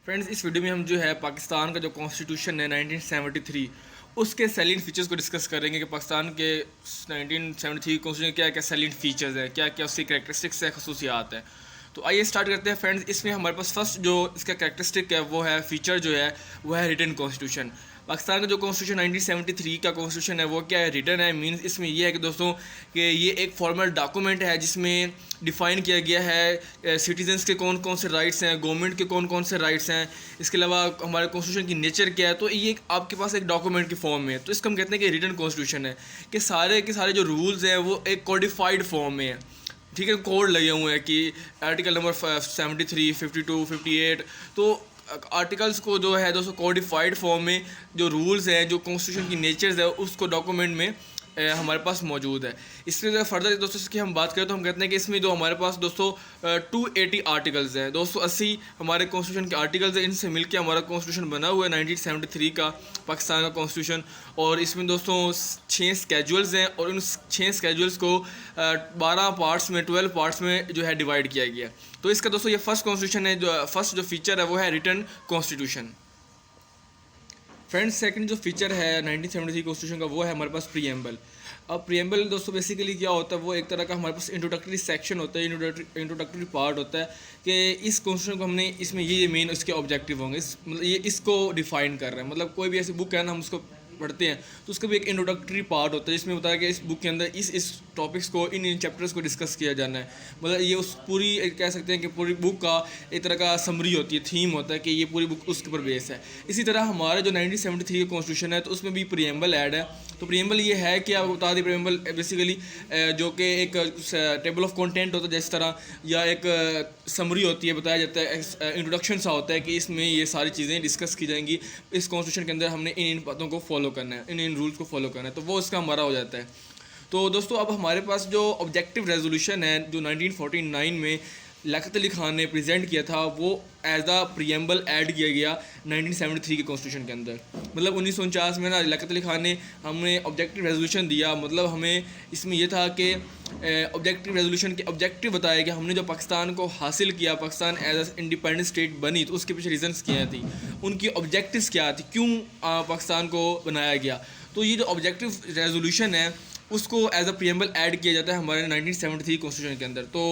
Friends, इस video में हम जो है पाकिस्तान का जो कॉन्स्टिट्यूशन है 1973 उसके सैलिएंट फीचर्स को डिस्कस करेंगे कि पाकिस्तान के 1973 कॉन्स्टिट्यूशन क्या क्या सैलिएंट फीचर्स है, क्या क्या उसकी कैरेक्टरिस्टिक्स है, खसूसियात है। तो आइए स्टार्ट करते हैं फ्रेंड्स। इसमें हमारे पास फर्स्ट जो इसका कैरेक्टरिस्टिक है वो है फीचर जो है वो है रिटन कॉन्स्टिट्यूशन। पाकिस्तान का जो कॉन्स्टिट्यूशन 1973 का कॉन्स्टिट्यूशन है वो क्या है, रिटन है। मींस इसमें ये है कि दोस्तों कि ये एक फॉर्मल डॉक्यूमेंट है जिसमें डिफ़ाइन किया गया है सिटीजन्स के कौन कौन से राइट्स हैं, गवर्नमेंट के कौन कौन से राइट्स हैं, इसके अलावा हमारे कॉन्स्टिट्यूशन की नेचर क्या है। तो ये आपके पास एक डॉक्यूमेंट के फॉर्म में है, तो इसको हम कहते हैं कि रिटन कॉन्स्टिट्यूशन है कि सारे के सारे जो रूल्स हैं वो एक कोडिफाइड फॉर्म में है। ठीक है, कोड लगे हुए हैं कि आर्टिकल नंबर 73, 52, 58। तो आर्टिकल्स को जो है दोस्तों कोडिफाइड फॉर्म में जो रूल्स हैं, जो कॉन्स्टिट्यूशन की नेचर्स है, उसको डॉक्यूमेंट में हमारे पास मौजूद है। इसके जो फर्दर दोस्तों इसकी हम बात करें तो हम कहते हैं कि इसमें जो हमारे पास दोस्तों 280 आर्टिकल्स हैं, 280 हमारे कॉन्स्टिट्यूशन के आर्टिकल्स हैं। इनसे मिलकर हमारा कॉन्स्टिट्यूशन बना हुआ है 1973 का पाकिस्तान का कॉन्स्टिट्यूशन। और इसमें दोस्तों 6 स्केजुअल्स हैं और उन 6 स्केजुअल्स को 12 पार्ट्स में 12 पार्ट्स में जो है डिवाइड किया गया। तो इसका दोस्तों ये फर्स्ट कॉन्स्टिट्यूशन है, जो फर्स्ट जो फीचर है वो है रिटन कॉन्स्टिट्यूशन। फ्रेंड्स, सेकंड जो फीचर है 1973 कॉन्स्टिट्यूशन का वो है हमारे पास प्रीएम्बल। अब प्रीएम्बल दोस्तों बेसिकली क्या होता है, वो एक तरह का हमारे पास इंट्रोडक्टरी सेक्शन होता है, इंट्रोडक्टरी पार्ट होता है कि इस कॉन्स्टिट्यूशन को हमने इसमें ये मेन इसके ऑब्जेक्टिव होंगे, मतलब ये इसको डिफाइन कर रहे हैं। मतलब कोई भी ऐसी बुक है ना, हम उसको पढ़ते हैं तो उसका भी एक इंट्रोडक्टरी पार्ट होता है जिसमें बताया कि इस बुक के अंदर इस टॉपिक्स को, इन चैप्टर्स को डिस्कस किया जाना है। मतलब ये उस पूरी कह सकते हैं कि पूरी बुक का एक तरह का समरी होती है, थीम होता है कि ये पूरी बुक उसके ऊपर बेस है। इसी तरह हमारा जो 1973 का कॉन्स्टिट्यूशन है तो उसमें भी प्रीएम्बल ऐड है। तो प्रीएम्बल ये है कि आपको बता दें, प्रीएम्बल बेसिकली जो कि एक टेबल ऑफ कंटेंट होता है जिस तरह, या एक समरी होती है, बताया जाता है, इंट्रोडक्शन सा होता है कि इसमें ये सारी चीज़ें डिस्कस की जाएंगी। इस कॉन्स्टिट्यूशन के अंदर हमने इन बातों को फॉलो करना है, इन रूल्स को फॉलो करना है, तो वो इसका हमारा हो जाता है। तो दोस्तों अब हमारे पास जो ऑब्जेक्टिव रेजोल्यूशन है जो 1949 में लियाकत अली खान ने प्रेजेंट किया था, वो एज अ प्रीएम्बल ऐड किया गया 1973 के कॉन्स्टिट्यूशन के अंदर। मतलब 1949 में ना लियाकत अली खान ने हमें ऑब्जेक्टिव रेजोल्यूशन दिया। मतलब हमें इसमें यह था कि ऑब्जेक्टिव रेजोल्यूशन के ऑब्जेक्टिव बताया कि हमने जो पाकिस्तान को हासिल किया, Pakistan as a independent state बनी, तो उसके पीछे रीजंस क्या थी, उनकी ऑब्जेक्टिव्स क्या थी, क्यों पाकिस्तान को बनाया गया। तो ये जो ऑब्जेक्टिव रेजोल्यूशन है उसको एज अ प्रीएम्बल ऐड किया जाता है हमारे 1973 कॉन्स्टिट्यूशन के अंदर। तो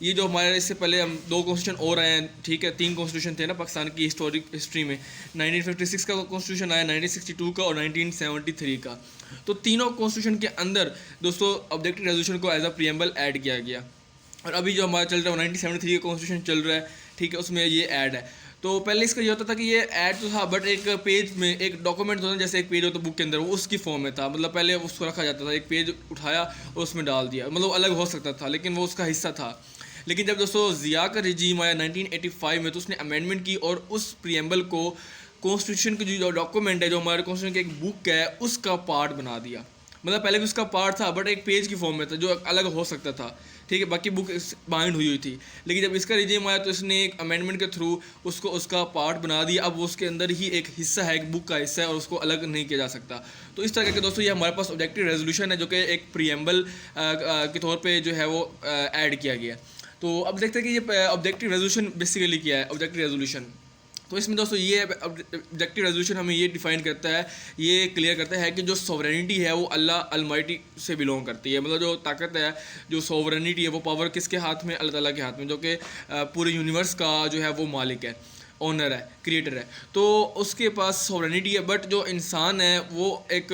ये जो हमारे इससे पहले हम 2 कॉन्स्टिट्यूशन और आए हैं, ठीक है, 3 कॉन्स्टिट्यूशन थे ना पाकिस्तान की हिस्टोरिक हिस्ट्री में। 1956 का कॉन्स्टिट्यूशन आया, 1962 का और 1973 का। तो तीनों कॉन्स्टिट्यूशन के अंदर दोस्तों ऑब्जेक्टिव रेजोल्यूशन को एज अ प्रीएम्बल ऐड किया गया। और अभी जो हमारा चल रहा है 1973 का कॉन्स्टिट्यूशन चल रहा है, ठीक है, उसमें ये ऐड है। तो पहले इसका ये होता था कि ये ऐड तो था, बट एक पेज में एक डॉक्यूमेंट होता था, जैसे एक पेज होता बुक के अंदर, वो उसकी फॉर्म में था। मतलब पहले उसको रखा जाता था, एक पेज उठाया और उसमें डाल दिया, मतलब अलग हो सकता था लेकिन वो उसका हिस्सा था। लेकिन जब दोस्तों ज़िया का रिजीम आया 1985 में, तो उसने अमेंडमेंट की और उस प्रीएम्बल को कॉन्स्टिट्यूशन की जो डॉक्यूमेंट है, जो हमारे कॉन्स्टिट्यूशन की एक बुक है, उसका पार्ट बना दिया। मतलब पहले भी उसका पार्ट था बट एक पेज की फॉर्म में था, जो अलग हो सकता था, ठीक है, बाकी बुक बाइंड हुई थी। लेकिन जब इसका रिजीम आया तो इसने एक अमेंडमेंट के थ्रू उसको उसका पार्ट बना दिया। अब वो उसके अंदर ही एक हिस्सा है, एक बुक का हिस्सा है, और उसको अलग नहीं किया जा सकता। तो इस तरह के दोस्तों ये हमारे पास ऑब्जेक्टिव रेजोल्यूशन है, जो कि एक प्रीएम्बल के तौर पे जो है वो ऐड किया गया। तो अब देखते हैं कि ये ऑब्जेक्टिव रेजोल्यूशन बेसिकली क्या है। ऑब्जेक्टिव रेजोल्यूशन तो इसमें दोस्तों ये ऑब्जेक्टिव रेजोल्यूशन हमें ये डिफाइन करता है, ये क्लियर करता है कि जो सॉवरेनिटी है वो अल्लाह अलमाइटी से बिलोंग करती है। मतलब जो ताकत है, जो सॉवरेनिटी है, वो पावर किसके हाथ में, अल्लाह ताला के हाथ में, जो कि पूरे यूनिवर्स का जो है वो मालिक है, ओनर है, क्रिएटर है। तो उसके पास सॉवरेनिटी है, बट जो इंसान है वो एक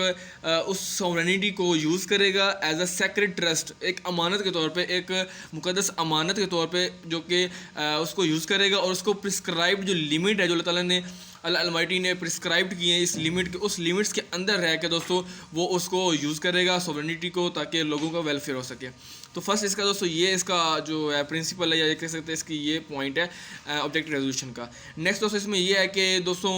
उस सॉवरेनिटी को यूज़ करेगा एज अ सेक्रेड ट्रस्ट, एक अमानत के तौर पे, एक मुकद्दस अमानत के तौर पे, जो कि उसको यूज़ करेगा। और उसको प्रिस्क्राइब्ड जो लिमिट है, जो अल्लाह ताला ने, अल्लाह अलमाइटी ने प्रिस्क्राइब्ड की है, इस लिमिट के, उस लिमिट्स के अंदर रह के दोस्तों वो उसको यूज़ करेगा सॉवरेनिटी को, ताकि लोगों का वेलफेयर हो सके। तो फर्स्ट इसका दोस्तों ये इसका जो है प्रिंसिपल है, या कह सकते हैं इसकी ये पॉइंट है ऑब्जेक्टिव रेजोल्यूशन का। नेक्स्ट दोस्तों इसमें ये है कि दोस्तों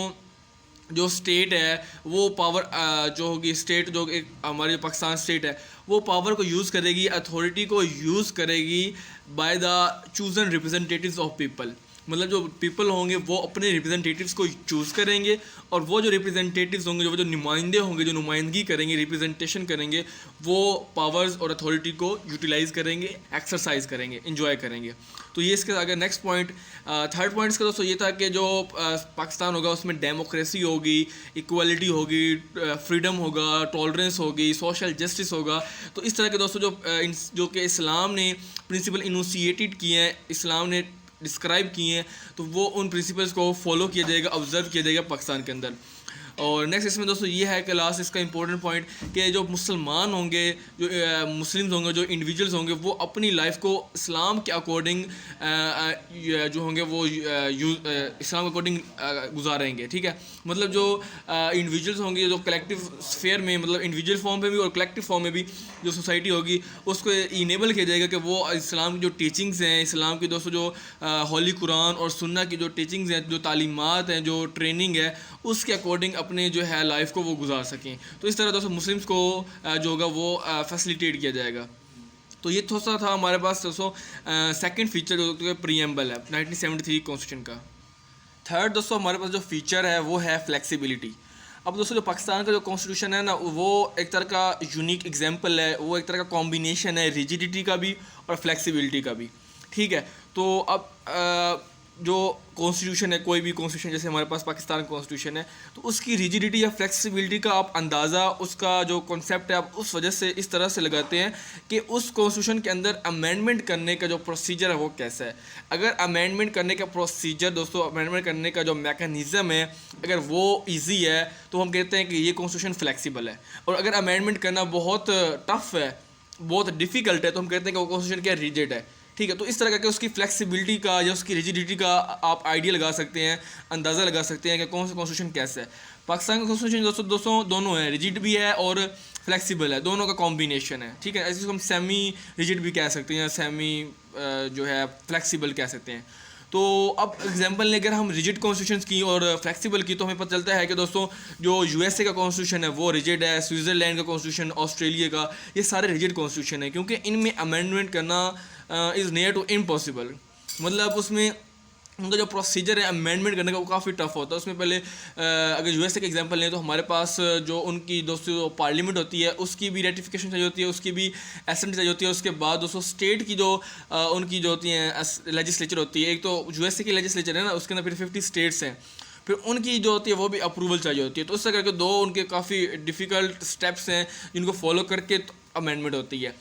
जो स्टेट है वो पावर जो होगी, स्टेट जो एक हमारी पाकिस्तान स्टेट है, वो पावर को यूज़ करेगी, अथॉरिटी को यूज़ करेगी by the chosen representatives of people. मतलब जो पीपल होंगे वो अपने रिप्रेजेंटेटिव्स को चूज़ करेंगे, और वो जो रिप्रेजेंटेटिव्स होंगे, जो नुमाइंदे होंगे, जो नुमाइंदगी करेंगे, रिप्रेजेंटेशन करेंगे, वो पावर्स और अथॉरिटी को यूटिलाइज़ करेंगे, एक्सरसाइज करेंगे, इंजॉय करेंगे। तो ये इसके आगे नेक्स्ट पॉइंट, थर्ड पॉइंट इसका दोस्तों ये था कि जो पाकिस्तान होगा उसमें डेमोक्रेसी होगी, इक्वालिटी होगी, फ्रीडम होगा, टॉलरेंस होगी, सोशल जस्टिस होगा। तो इस तरह के दोस्तों जो कि इस्लाम ने प्रिंसिपल इनोसिएटेड किए हैं, इस्लाम ने डिस्क्राइब किए हैं, तो वो उन प्रिंसिपल्स को फॉलो किया जाएगा, ऑब्जर्व किया जाएगा पाकिस्तान के अंदर। और नेक्स्ट इसमें दोस्तों ये है कि लास्ट इसका इंपॉर्टेंट पॉइंट कि जो मुसलमान होंगे, जो मुस्लिम्स होंगे, जो इंडिविजुअल्स होंगे, वो अपनी लाइफ को इस्लाम के अकॉर्डिंग जो होंगे वो इस्लाम के अकॉर्डिंग गुजारेंगे, ठीक है। मतलब जो इंडिविजुअल्स होंगे, जो कलेक्टिव स्फेयर में, मतलब इंडिविजुअल फॉर्म में भी और कलेक्टिव फॉर्म में भी जो सोसाइटी होगी उसको इनेबल किया जाएगा कि वो इस्लाम की जो टीचिंग्स हैं, इस्लाम की दोस्तों जो होली कुरान और सुन्ना की जो टीचिंग्स हैं, जो तालीमात हैं, जो ट्रेनिंग है, उसके अकॉर्डिंग अपने जो है लाइफ को वो गुजार सकें। तो इस तरह दोस्तों मुस्लिम्स को जो होगा वो फैसिलिटेट किया जाएगा। तो ये थोड़ा सा था हमारे पास दोस्तों सेकंड फीचर जो प्रीएम्बल है 1973 कॉन्स्टिट्यूशन का। थर्ड दोस्तों हमारे पास जो फीचर है वो है फ्लेक्सिबिलिटी। अब दोस्तों जो पाकिस्तान का जो कॉन्स्टिट्यूशन है ना, वो एक तरह का यूनिक एग्जाम्पल है, वो एक तरह का कॉम्बिनेशन है रिजिडिटी का भी और फ्लेक्सिबिलिटी का भी, ठीक है। तो अब जो कॉन्स्टिट्यूशन है, कोई भी कॉन्स्टिट्यूशन जैसे हमारे पास पाकिस्तान का कॉन्स्टिट्यूशन है, तो उसकी रिजिडिटी या फ्लेक्सिबिलिटी का आप अंदाज़ा, उसका जो कॉन्सेप्ट है आप उस वजह से इस तरह से लगाते हैं कि उस कॉन्स्टिट्यूशन के अंदर अमेंडमेंट करने का जो प्रोसीजर है वो कैसा है। अगर अमेंडमेंट करने का प्रोसीजर दोस्तों, अमेंडमेंट करने का जो मैकेनिज़्म है, अगर वो ईजी है तो हम कहते हैं कि ये कॉन्स्टिट्यूशन फ्लेक्सिबल है। और अगर अमेंडमेंट करना बहुत टफ है, बहुत डिफ़िकल्ट है, तो हम कहते हैं कि वो कॉन्स्टिट्यूशन क्या रिजिड है, ठीक है। तो इस तरह करके उसकी फ्लेक्सिबिलिटी का या उसकी रिजिडिटी का आप आइडिया लगा सकते हैं, अंदाज़ा लगा सकते हैं कि कौन सा कॉन्स्टिट्यूशन कैसा है। पाकिस्तान का कॉन्स्टिट्यूशन दोस्तों दोनों है, रिजिड भी है और फ्लेक्सिबल है, दोनों का कॉम्बिनेशन है, ठीक है। ऐसे हम सेमी रिजिड भी कह सकते हैं, सेमी जो है फ्लेक्सिबल कह सकते हैं। तो अब एग्जांपल लें अगर हम रिजिड कॉन्स्टिट्यूशन की और फ्लेक्सिबल की, तो हमें पता चलता है कि दोस्तों जो यूएसए का कॉन्स्टिट्यूशन है वो रिजिड है, स्विट्ज़रलैंड का कॉन्स्टिट्यूशन, ऑस्ट्रेलिया का, ये सारे रिजिड कॉन्स्टिट्यूशन है, क्योंकि इनमें अमेंडमेंट करना इज़ नियर टू इम्पॉसिबल। मतलब उसमें उनका जो प्रोसीजर है अमेंडमेंट करने का वो काफ़ी टफ होता है। उसमें पहले अगर यूएसए का एग्जांपल लें तो हमारे पास जो उनकी दोस्तों जो पार्लियामेंट होती है उसकी भी रेटिफिकेशन चाहिए होती है, उसकी भी एसेंट चाहिए होती है। उसके बाद दोस्तों स्टेट की जो उनकी जो होती हैं लेजिस्लेचर होती है, एक तो यूएसए की लेजिस्लेचर है ना, उसके अंदर फिर 50 स्टेट्स हैं, फिर उनकी जो होती है वो भी अप्रूवल चाहिए होती है। तो उससे करके दो उनके काफ़ी डिफ़िकल्ट स्टेप्स हैं जिनको फॉलो करके अमेंडमेंट होती है।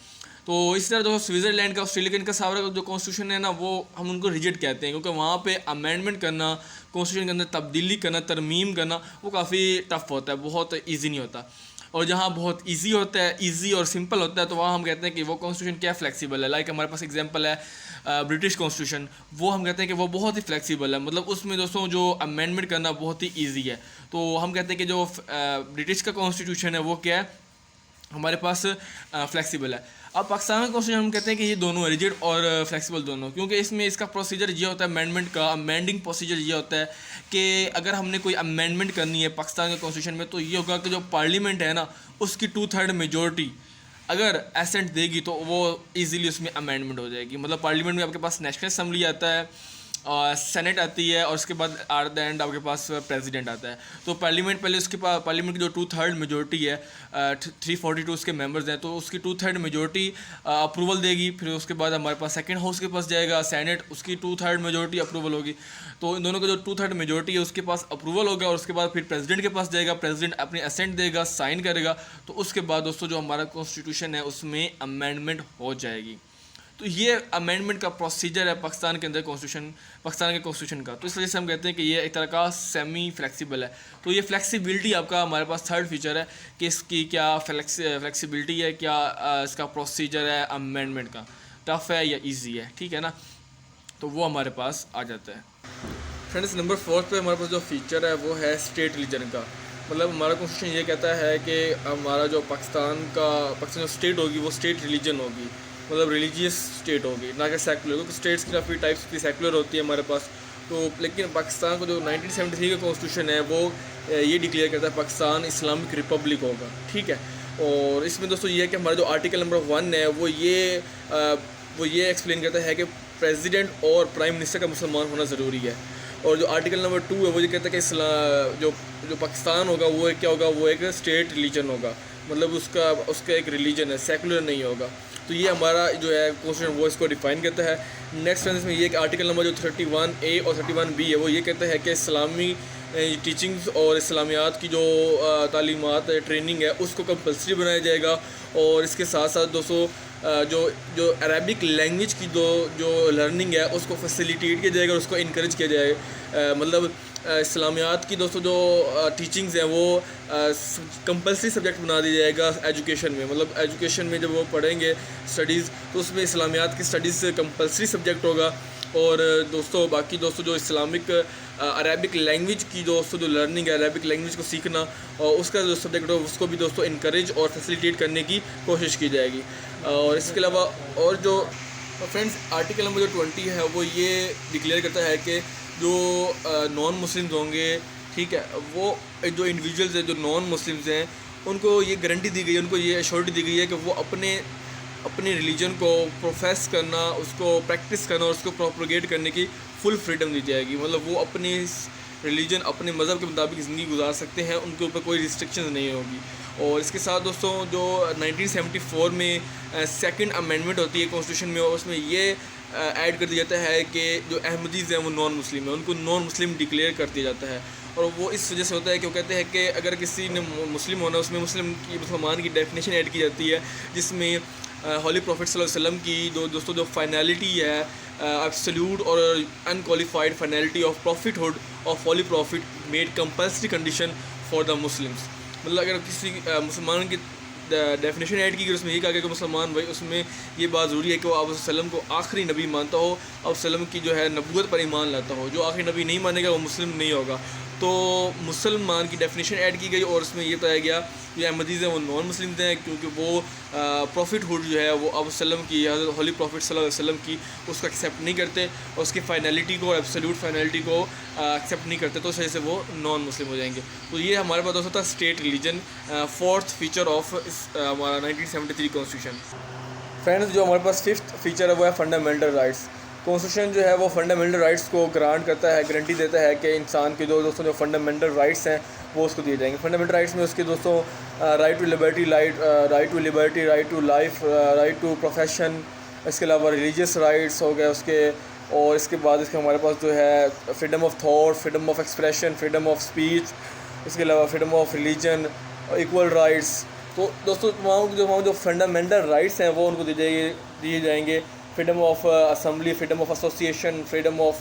तो इस तरह जो स्विट्ज़रलैंड का, ऑस्ट्रेलिया का, इनका सारा जो कॉन्स्टिट्यूशन है ना, वो हम उनको रिजिड कहते हैं, क्योंकि वहाँ पे अमेंडमेंट करना, कॉन्स्टिट्यूशन के अंदर तब्दीली करना, तरमीम करना, वो काफ़ी टफ होता है, बहुत ईजी नहीं होता। और जहाँ बहुत ईजी होता है, ईजी और सिंपल होता है, तो वहाँ हम कहते हैं कि वो कॉन्स्टिट्यूशन क्या फ्लेक्सिबल है। लाइक हमारे पास एग्जांपल है ब्रिटिश कॉन्स्टिट्यूशन, वो हम कहते हैं कि वो बहुत ही फ्लेक्सिबल है। मतलब उसमें दोस्तों जो अमेंडमेंट करना बहुत ही ईजी है। तो हम कहते हैं कि जो ब्रिटिश का कॉन्स्टिट्यूशन है वो क्या है, हमारे पास फ्लेक्सिबल है। अब पाकिस्तान का कॉन्स्टिट्यूशन हम कहते हैं कि ये दोनों है, रिजिड और फ्लेक्सिबल दोनों, क्योंकि इसमें इसका प्रोसीजर ये होता है अमेंडमेंट का, अमेंडिंग प्रोसीजर ये होता है कि अगर हमने कोई अमेंडमेंट करनी है पाकिस्तान के कॉन्स्टिट्यूशन में, तो ये होगा कि जो पार्लियामेंट है ना, उसकी 2/3 मेजोरिटी अगर एसेंट देगी तो वो इजीली उसमें अमेंडमेंट हो जाएगी। मतलब पार्लियामेंट में आपके पास नेशनल असम्बली आता है, सेनेट आती है, और उसके बाद एट द एंड आपके पास प्रेसिडेंट आता है। तो पार्लियामेंट पहले उसके पास पार्लियामेंट की जो 2/3 मेजोरिटी है, 342 उसके मेंबर्स हैं, तो उसकी 2/3 मेजोरिटी अप्रूवल देगी। फिर उसके बाद हमारे पास सेकंड हाउस के पास जाएगा सेनेट, उसकी 2/3 मेजोरिटी अप्रूवल होगी। तो इन दोनों का जो 2/3 मेजोरिटी है उसके पास अप्रूवल होगा, और उसके बाद फिर प्रेसिडेंट के पास जाएगा, प्रेसिडेंट अपनी असेंट देगा, साइन करेगा। तो उसके बाद दोस्तों जो हमारा कॉन्स्टिट्यूशन है उसमें अमेंडमेंट हो जाएगी। तो ये अमेंडमेंट का प्रोसीजर है पाकिस्तान के अंदर कॉन्स्टिट्यूशन, पाकिस्तान के कॉन्स्टिट्यूशन का। तो इस वजह से हम कहते हैं कि ये एक तरह का सेमी फ्लेक्सिबल है। तो ये फ्लेक्सिबिलिटी आपका हमारे पास थर्ड फीचर है कि इसकी क्या फ्लेक्सिबिलिटी है, क्या इसका प्रोसीजर है अमेंडमेंट का, टफ है या ईजी है, ठीक है ना। तो वो हमारे पास आ जाता है। फ्रेंड्स नंबर 4 पे हमारे पास जो फीचर है वो है स्टेट रिलीजन का। मतलब हमारा कॉन्स्टिट्यूशन ये कहता है कि हमारा जो पाकिस्तान जो स्टेट होगी वो स्टेट रिलीजन होगी, मतलब रिलीजियस स्टेट होगी, ना कि सेकुलर, क्योंकि स्टेट्स की काफ़ी टाइप्स की सेकुलर होती है हमारे पास। तो लेकिन पाकिस्तान को जो 1973 का कॉन्स्टिट्यूशन है वो ये डिक्लेयर करता है पाकिस्तान इस्लामिक रिपब्लिक होगा, ठीक है। और इसमें दोस्तों ये है कि हमारा जो आर्टिकल नंबर 1 है वो ये एक्सप्लेन करता है कि प्रेसिडेंट और प्राइम मिनिस्टर का मुसलमान होना ज़रूरी है। और जो आर्टिकल नंबर 2 है वो ये कहता है कि जो जो पाकिस्तान होगा वो क्या होगा, वो एक स्टेट रिलीजन होगा, मतलब उसका एक रिलीजन है, सेकुलर नहीं होगा। तो ये हमारा जो है कॉन्स्टिट्यूशन वो इसको डिफ़ाइन करता है। नेक्स्ट सेंस में ये कि आर्टिकल नंबर जो 31A और 31B है वो ये कहता है कि इस्लामी टीचिंग्स और इस्लामियात की जो तालीमात ट्रेनिंग है उसको कंपलसरी बनाया जाएगा। और इसके साथ साथ दोस्तों जो जो अरबिक लैंग्वेज की जो लर्निंग है उसको फैसिलिटेट किया जाएगा और उसको इनक्रेज किया जाएगा। मतलब इस्लामियात की दोस्तों जो टीचिंग्स हैं वो कंपलसरी सब्जेक्ट बना दिया जाएगा एजुकेशन में। मतलब एजुकेशन में जब वो पढ़ेंगे स्टडीज़ तो उसमें इस्लामियात की स्टडीज़ कंपलसरी सब्जेक्ट होगा। और दोस्तों बाकी दोस्तों जो इस्लामिक अरबिक लैंग्वेज की दोस्तों जो लर्निंग है, अरबिक लैंग्वेज को सीखना और उसका जो सब्जेक्ट हो उसको भी दोस्तों इनकरेज और फैसिलिटेट करने की कोशिश की जाएगी। और इसके अलावा और जो फ्रेंड्स आर्टिकल नंबर जो 20 है वो ये डिक्लेयर करता है कि जो नॉन मुस्लिम्स होंगे, ठीक है, वो जो इंडिविजुअल्स हैं जो नॉन मुस्लिम्स हैं उनको ये गारंटी दी गई है, उनको ये एश्योरिटी दी गई है कि वो अपने रिलीजन को प्रोफेस करना, उसको प्रैक्टिस करना और उसको प्रोपोगेट करने की फुल फ्रीडम दी जाएगी। मतलब वो अपने रिलीजन अपने मज़हब के मुताबिक ज़िंदगी गुजार सकते हैं, उनके ऊपर कोई रिस्ट्रिक्शन नहीं होगी। और इसके साथ दोस्तों जो 1974 में सेकंड अमेंडमेंट होती है कॉन्स्टिट्यूशन में, उसमें ये ऐड कर दिया जाता है कि जो अहमदीज़ हैं वो नॉन मुस्लिम है, उनको नॉन मुस्लिम डिक्लेयर कर दिया जाता है। और वो इस वजह से होता है कि वो कहते हैं कि अगर किसी ने मुस्लिम होना उसमें मुसलमान की डेफिनेशन ऐड की जाती है, जिसमें हॉली प्रॉफिट सल्लल्लाहु अलैहि वसल्लम की दोस्तों जो फाइनलिटी है, एब्सोल्यूट और unqualified finality of prophethood of holy prophet made compulsory condition for the Muslims. मतलब अगर किसी मुसलमान की डेफिनेशन ऐड की गई उसमें ये कहा गया कि मुसलमान भाई उसमें ये बात ज़रूरी है कि वो आप वसल्लम को आखिरी नबी मानता हो, आप वसल्लम की जो है नबूवत पर ईमान लाता हो। जो आखिरी नबी नहीं मानेगा वो मुस्लिम नहीं होगा। तो मुसलमान की डेफिनेशन ऐड की गई और उसमें ये बताया गया कि अहमदीज़ हैं वो नॉन मुस्लिम हैं, क्योंकि वो प्रॉफिटहुड जो है वो अब वसल्लम की हॉली प्रॉफिट सल्लल्लाहु अलैहि वसल्लम की उसको एक्सेप्ट नहीं करते और उसकी फाइनलिटी को, एब्सोल्यूट फाइनलिटी को एक्सेप्ट नहीं करते, तो सही से वो नॉन मुस्लिम हो जाएंगे। तो ये हमारे पास दोस्तों था state religion, fourth feature of हमारा 1973 कॉन्स्टिट्यूशन। फ्रेंड्स जो हमारे पास फिफ्थ फीचर है वो है फंडामेंटल राइट्स। कॉन्स्टिट्यूशन जो है वो फंडामेंटल राइट्स को ग्रांट करता है, गारंटी देता है कि इंसान के दोस्तों जो फंडामेंटल राइट्स हैं वो उसको दिए जाएंगे। फंडामेंटल राइट्स में उसके दोस्तों right to liberty, right to life, right to profession, इसके अलावा रिलीजियस राइट्स हो गए उसके। और इसके बाद इसके हमारे पास जो है freedom of thought, freedom of expression, freedom of speech, इसके अलावा freedom of religion, equal rights. तो दोस्तों तमाम जो फंडामेंटल राइट्स हैं वो उनको दिए जाएंगे। Freedom of assembly, freedom of association, freedom of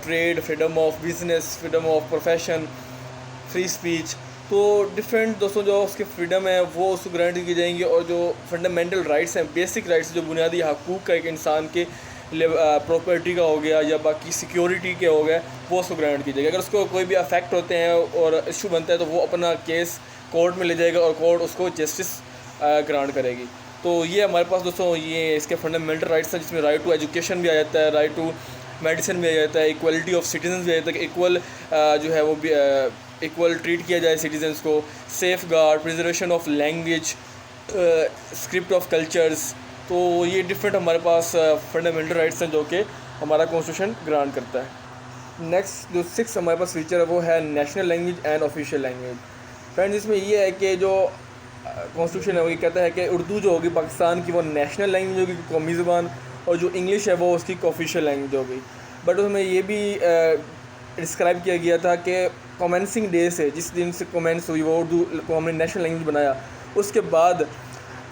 trade, freedom of business, freedom of profession, free speech. तो डिफरेंट दोस्तों जो उसके फ्रीडम है वो उसको गारंटी की जाएंगी। और जो फंडामेंटल राइट्स हैं, बेसिक राइट्स जो बुनियादी हकूक़ का एक इंसान के प्रॉपर्टी का हो गया या बाकी सिक्योरिटी के हो गए, वो उसको ग्रांट की जाएगी। अगर उसको कोई भी अफेक्ट होते हैं और इशू बनता है तो वो अपना केस कोर्ट में ले जाएगा और कोर्ट उसको जस्टिस ग्रांट करेगी। तो ये हमारे पास दोस्तों ये इसके फंडामेंटल राइट्स हैं, जिसमें राइट टू एजुकेशन भी आ जाता है, राइट टू मेडिसिन भी आ जाता है, इक्वलिटी ऑफ सिटीजन भी आ जाता है कि इक्वल जो है वो इक्वल ट्रीट किया जाए सिटीजन्स को, safe guard, preservation of language, script of cultures. तो ये डिफरेंट हमारे पास फंडामेंटल राइट्स हैं जो कि हमारा कॉन्स्टिट्यूशन ग्रांट करता है। नेक्स्ट जो 6 हमारे पास फीचर है वो है national language and official language. Friends इसमें ये है कि जो कॉन्स्टिट्यूशन है वो ये कहता है कि उर्दू जो होगी पाकिस्तान की वो नेशनल लैंग्वेज होगी, कौमी ज़बान, और जो इंग्लिश है वो उसकी ऑफिशियल लैंग्वेज होगी। बट उसमें ये भी डिस्क्राइब किया गया था कि कमेंसिंग डे से, जिस दिन से कमेंस हुई वो उर्दू को हमने नेशनल लैंग्वेज बनाया, उसके बाद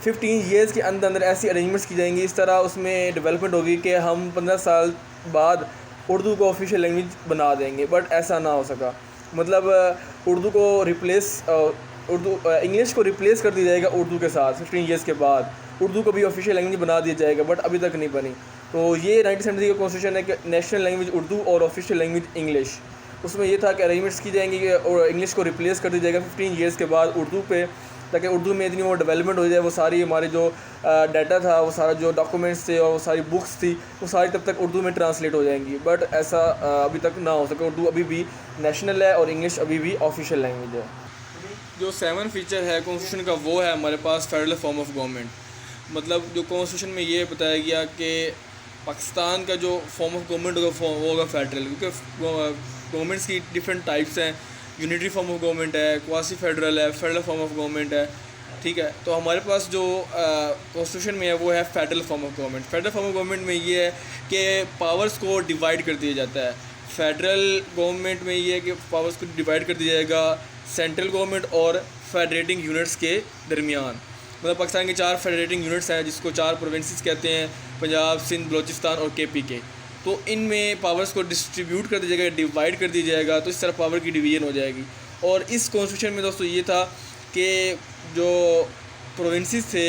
15 ईयर्स के अंदर अंदर ऐसी अरेंजमेंट्स की जाएंगी, इस तरह उसमें डेवलपमेंट होगी कि हम 15 साल बाद उर्दू को ऑफिशियल लैंग्वेज बना देंगे। बट ऐसा ना हो सका। मतलब उर्दू को इंग्लिश को रिप्लेस कर दिया जाएगा उर्दू के साथ 15 ईयर्स के बाद। उर्दू को भी ऑफिशियल लैंग्वेज बना दिया जाएगा, बट अभी तक नहीं बनी। तो ये 1973 का कॉन्स्टिट्यूशन है कि नेशनल लैंग्वेज उर्दू और ऑफिशियल लैंग्वेज इंग्लिश। उसमें ये था कि अरेंजमेंट्स की जाएंगी कि और इंग्लिश को रिप्लेस कर दिया जाएगा 15 ईयर्स के बाद उर्दू पे, ताकि उर्दू में इतनी वो डेवलपमेंट हो जाए, वो सारी हमारे जो डाटा था, वो सारा जो डॉक्यूमेंट्स थे और वो सारी बुक्स थी, वो सारी तब तक उर्दू में ट्रांसलेट हो जाएंगी। बट ऐसा अभी तक ना हो सके। उर्दू अभी भी नेशनल है और इंग्लिश अभी भी ऑफिशियल लैंग्वेज है। जो 7 फीचर है कॉन्स्टिट्यूशन का वो है हमारे पास फेडरल फॉर्म ऑफ गवर्नमेंट। मतलब जो कॉन्स्टिट्यूशन में ये बताया गया कि पाकिस्तान का जो फॉर्म ऑफ गवर्नमेंट होगा वो होगा फेडरल, क्योंकि गवर्नमेंट्स की डिफरेंट टाइप्स हैं। यूनिटरी फॉर्म ऑफ गवर्नमेंट है, क्वासी फेडरल है, फेडरल फॉर्म ऑफ गवर्नमेंट है, ठीक है। तो हमारे पास जो कॉन्स्टिट्यूशन में है वो है federal form of government. Federal form of government में ये है कि पावर्स को डिवाइड कर दिया जाता है। फेडरल गवर्नमेंट में ये है कि पावर्स को डिवाइड कर दिया जाएगा सेंट्रल गवर्नमेंट और फेडरेटिंग यूनिट्स के दरमियान। मतलब पाकिस्तान के 4 फेडरेटिंग यूनिट्स हैं, जिसको 4 प्रोविंसेस कहते हैं, पंजाब, सिंध, बलोचिस्तान और KPK। तो इनमें पावर्स को डिस्ट्रीब्यूट कर दिया जाएगा, डिवाइड कर दिया जाएगा, तो इस तरह पावर की डिवीजन हो जाएगी। और इस कॉन्स्टिट्यूशन में दोस्तों ये था कि जो प्रोविंसेस थे,